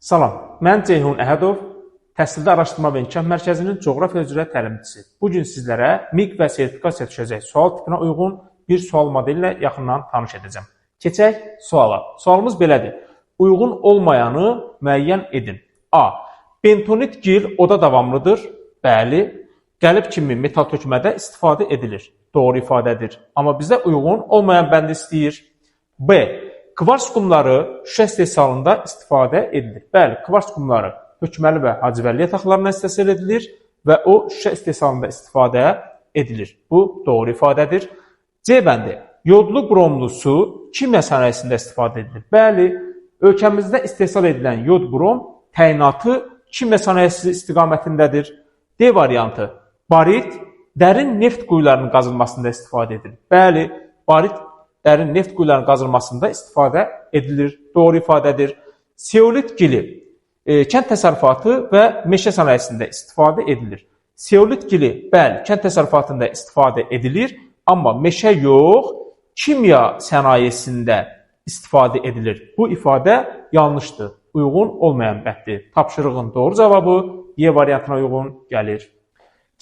Salam, mən Ceyhun Əhədov, Təhsildə Araşdırma və İnkişaf Mərkəzinin coğrafiya üzrə təlimçisi. Bugün sizlərə MİQ və sertifikasiya düşəcək sual tipinə uyğun bir sual modeli ilə yaxından tanış edəcəm. Keçək suala. Sualımız belədir. Uyğun olmayanı müəyyən edin. A. Bentonit gil oda davamlıdır. Bəli. Qəlib kimi metal tökmədə istifadə edilir. Doğru ifadədir. Amma bizə uyğun olmayan bəndi istəyir. B. Kvars qumları şüşə istehsalında istifadə edilir. Bəli, kvars qumları hökməli və hacıvəlli yataqlarına istehsal edilir və o şüşə istehsalında istifadə edilir. Bu doğru ifadədir. C bəndi. Yodlu bromlu su kimya sənayesində istifadə edilir. Bəli, ölkəmizdə istehsal edilən yod brom təyinatı kimya sənayesi istiqamətindədir. D variantı. Barit dərin neft quyularının qazılmasında istifadə edilir. Bəli, barit dərin neft quyularının qazılmasında istifadə edilir. Doğru ifadədir. Seolit gili kənd təsərrüfatı və meşə sənayesində istifadə edilir. Seolit gili, bəli, kənd təsərrüfatında istifadə edilir, amma meşə yox, kimya sənayesində istifadə edilir. Bu ifadə yanlışdır, uyğun olmayan bənddir. Tapşırığın doğru cavabı Y variantına uyğun gəlir.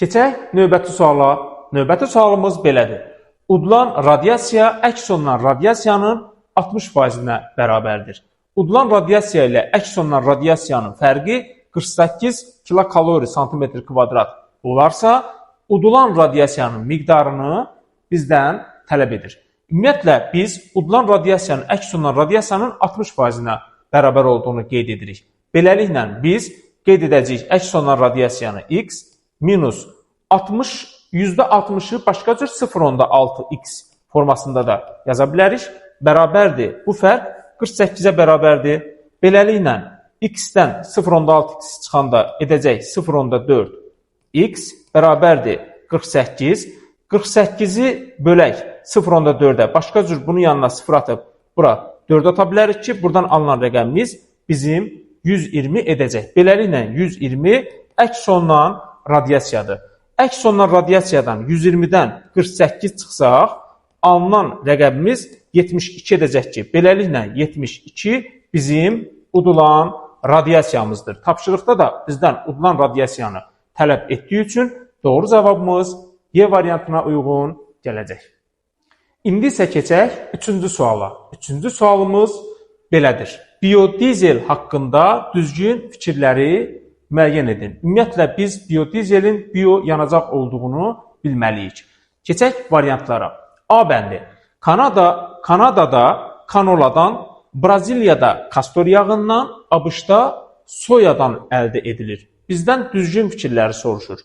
Keçək növbəti suala. Növbəti sualımız belədir. Udulan radiasiya əks olunan radiasiyanın 60%-nə bərabərdir. Udulan radiasiya ilə əks olunan radiasiyanın fərqi 48 kilokalori santimetr kvadrat olarsa, udulan radiasiyanın miqdarını bizdən tələb edir. Ümumiyyətlə, biz udulan radiasiyanın əks olunan radiasiyanın 60%-nə bərabər olduğunu qeyd edirik. Beləliklə, biz qeyd edəcəyik əks olunan radiasiyanı x minus 60%'ı başqa cür 0.6x formasında da yaza bilərik. Bərabərdir. Bu fərq 48-ə bərabərdir. Beləliklə, x-dən 0.6x çıxanda edəcək 0.4x bərabərdir 48. 48-i bölək 0.4-ə. Başqa cür bunun yanına 0 atıb bura 4 ata bilərik ki, buradan alınan rəqəmimiz bizim 120 edəcək. Beləliklə, 120 əks olunan radiasiyadır. Əks olunan radiasiyadan 120-dən 48 çıxsaq, alınan rəqəmimiz 72 edəcək ki, beləliklə 72 bizim udulan radiasiyamızdır. Tapşırıqda da bizdən udulan radiasiyanı tələb etdiyi üçün doğru cavabımız Y variantına uyğun gələcək. İndi isə keçək 3-cü suala. 3-cü sualımız belədir. Biodizel haqqında düzgün fikirləri müəyyən edin. Ümumiyyətlə, biz biodizelin yanacaq olduğunu bilməliyik. Keçək variantlara. A bəndi. Kanadada kanoladan, Braziliyada kastor yağından, ABŞ-da soyadan əldə edilir. Bizdən düzgün fikirləri soruşur.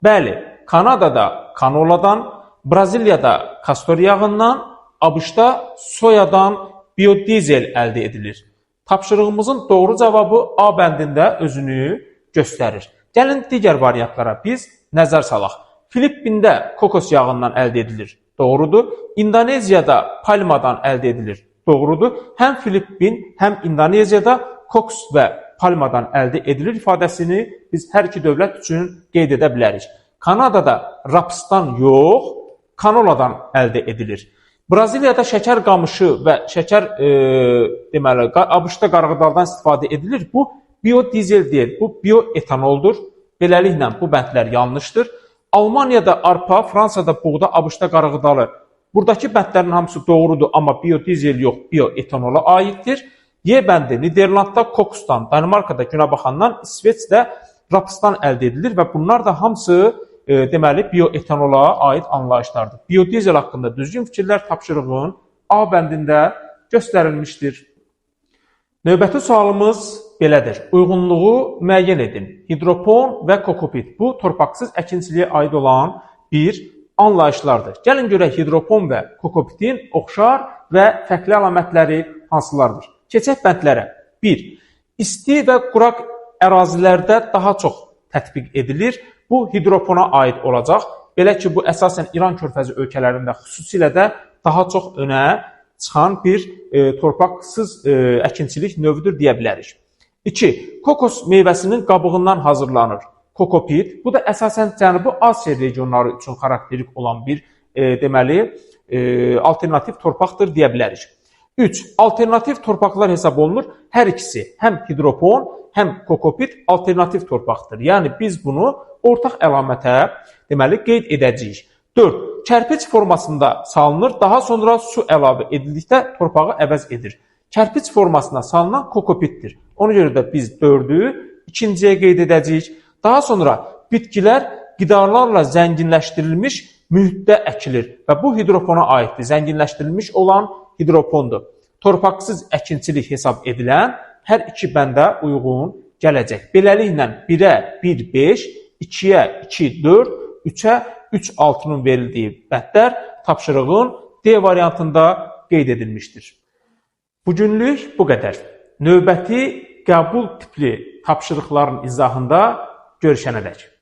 Bəli, Kanadada kanoladan, Braziliyada kastor yağından, ABŞ-da soyadan biodizel əldə edilir. Tapşırığımızın doğru cavabı A bəndində özünü göstərir. Gəlin digər variantlara biz nəzər salaq. Filippində kokos yağından əldə edilir. Doğrudur. İndoneziyada palmadan əldə edilir. Doğrudur. Həm Filippin, həm İndoneziyada kokos və palmadan əldə edilir ifadəsini biz hər iki dövlət üçün qeyd edə bilərik. Kanadada rapsdan yox, kanoladan əldə edilir. Braziliyada şəkər qamışı və şəkər deməli, ABŞ-da qarğıdaldan istifadə edilir. Bu biodizel deyil, bu bioetanoldur. Beləliklə, bu bəndlər yanlışdır. Almaniyada arpa, Fransada buğda, ABŞ-da qarğıdalı. Buradakı bəndlərin hamısı doğrudur, amma biodizel yox, bioetanola aiddir. Y bəndi Niderlandda kokosdan, Danimarkada günəbaxandan, İsveçdə rapsdan əldə edilir və bunlar da hamısı deməli bioetanola aid anlayışlardır. Biodizel haqqında düzgün fikirlər tapşırığın A bəndində göstərilmişdir. Növbəti sualımız belədir. Uyğunluğu müəyyən edin. Hidropon və kokopit. Bu, torpaqsız əkinçiliyə aid olan bir anlayışlardır. Gəlin görək hidropon və kokopitin oxşar və fərqli əlamətləri hansılardır? Keçək bəndlərə. 1. İsti və quraq ərazilərdə daha çox tətbiq edilir. Bu, hidropona aid olacaq. Belə ki, bu əsasən İran körfəzi ölkələrində xüsusilə də daha çox önə çıxan bir torpaqsız əkinçilik növüdür deyə bilərik. 2. Kokos meyvəsinin qabığından hazırlanır. Kokopit, bu da əsasən Cənubi Asiya regionları üçün xarakterik olan bir deməli alternativ torpaqdır deyə bilərik. 3. Alternativ torpaqlar hesab olunur. Hər ikisi həm hidropon, həm kokopit alternativ torpaqdır. Yəni biz bunu ortaq əlamətə deməli qeyd edəcəyik. 4. Kərpic formasında salınır, daha sonra su əlavə edildikdə torpağı əvəz edir. Kərpic formasına salınan kokopitdir. Ona görə də biz 4-ü ikinciyə qeyd edəcəyik. Daha sonra bitkilər qidalarla zənginləşdirilmiş mühitdə əkilir və bu hidropona aiddir. Zənginləşdirilmiş olan hidropondur. Torpaqsız əkinçilik hesab edilən hər iki bəndə uyğun gələcək. Beləliklə 1-ə 1-5, 2-yə 2-4, 3-ə 3-6-nın verildiyi bəndlər tapşırığın D variantında qeyd edilmişdir. Bugünlük bu qədər. Növbəti qəbul tipli tapşırıqların izahında görüşənədək.